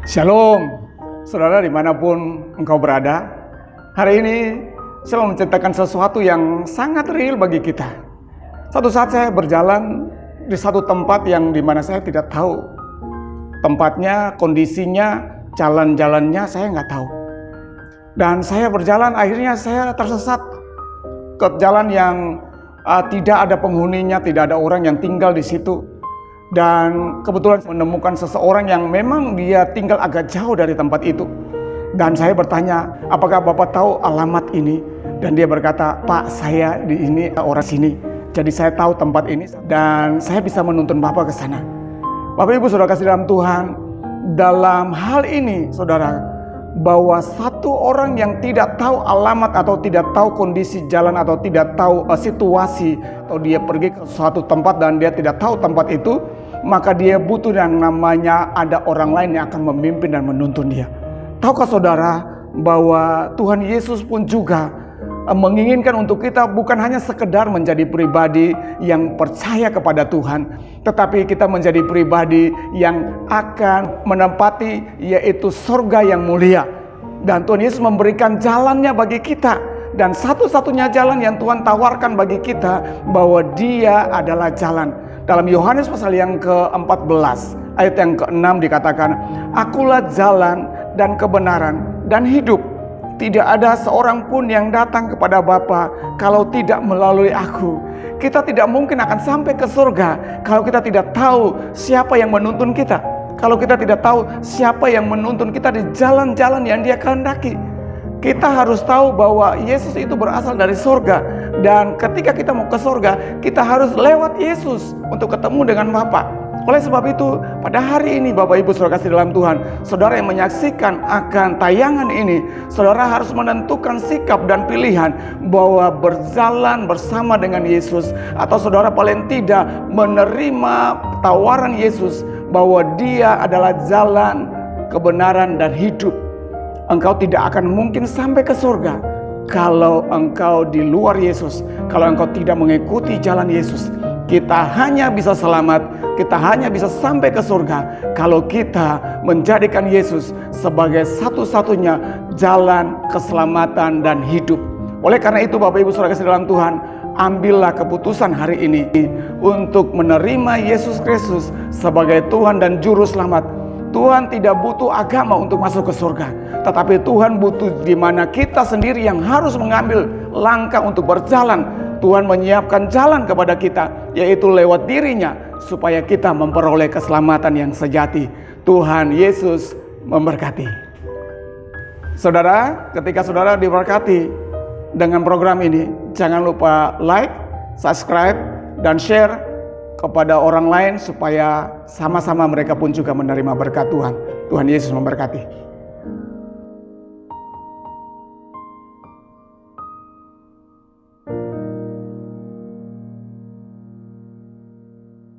Shalom, saudara dimanapun engkau berada. Hari ini saya mau menceritakan sesuatu yang sangat real bagi kita. Satu saat saya berjalan di satu tempat yang dimana saya tidak tahu tempatnya, kondisinya, jalan-jalannya saya nggak tahu. Dan saya berjalan, akhirnya saya tersesat ke jalan yang tidak ada penghuninya, tidak ada orang yang tinggal di situ. Dan kebetulan menemukan seseorang yang memang dia tinggal agak jauh dari tempat itu. Dan saya bertanya, apakah Bapak tahu alamat ini? Dan dia berkata, Pak, saya di ini orang sini. Jadi saya tahu tempat ini dan saya bisa menuntun Bapak ke sana. Bapak Ibu Saudara kasih dalam Tuhan, dalam hal ini saudara, bahwa satu orang yang tidak tahu alamat atau tidak tahu kondisi jalan atau tidak tahu situasi, atau dia pergi ke suatu tempat dan dia tidak tahu tempat itu, maka dia butuh yang namanya ada orang lain yang akan memimpin dan menuntun dia. Tahukah saudara bahwa Tuhan Yesus pun juga menginginkan untuk kita bukan hanya sekedar menjadi pribadi yang percaya kepada Tuhan, tetapi kita menjadi pribadi yang akan menempati yaitu surga yang mulia. Dan Tuhan Yesus memberikan jalannya bagi kita. Dan satu-satunya jalan yang Tuhan tawarkan bagi kita, bahwa Dia adalah jalan. Dalam Yohanes pasal yang ke-14 ayat yang ke-6 dikatakan, Akulah jalan dan kebenaran dan hidup. Tidak ada seorang pun yang datang kepada Bapa kalau tidak melalui aku. Kita tidak mungkin akan sampai ke surga kalau kita tidak tahu siapa yang menuntun kita. Kalau kita tidak tahu siapa yang menuntun kita di jalan-jalan yang Dia kehendaki. Kita harus tahu bahwa Yesus itu berasal dari surga. Dan ketika kita mau ke surga, kita harus lewat Yesus untuk ketemu dengan Bapa. Oleh sebab itu, pada hari ini Bapak Ibu Saudara kasih dalam Tuhan, saudara yang menyaksikan akan tayangan ini, saudara harus menentukan sikap dan pilihan bahwa berjalan bersama dengan Yesus, atau saudara paling tidak menerima tawaran Yesus bahwa Dia adalah jalan, kebenaran, dan hidup. Engkau tidak akan mungkin sampai ke surga kalau engkau di luar Yesus, kalau engkau tidak mengikuti jalan Yesus. Kita hanya bisa selamat, kita hanya bisa sampai ke surga kalau kita menjadikan Yesus sebagai satu-satunya jalan keselamatan dan hidup. Oleh karena itu Bapak Ibu Saudara kasih dalam Tuhan, ambillah keputusan hari ini untuk menerima Yesus Kristus sebagai Tuhan dan Juru Selamat. Tuhan tidak butuh agama untuk masuk ke surga, tetapi Tuhan butuh di mana kita sendiri yang harus mengambil langkah untuk berjalan. Tuhan menyiapkan jalan kepada kita, yaitu lewat dirinya, supaya kita memperoleh keselamatan yang sejati. Tuhan Yesus memberkati. Saudara, ketika saudara diberkati dengan program ini, jangan lupa like, subscribe, dan share kepada orang lain supaya sama-sama mereka pun juga menerima berkat Tuhan. Tuhan Yesus memberkati.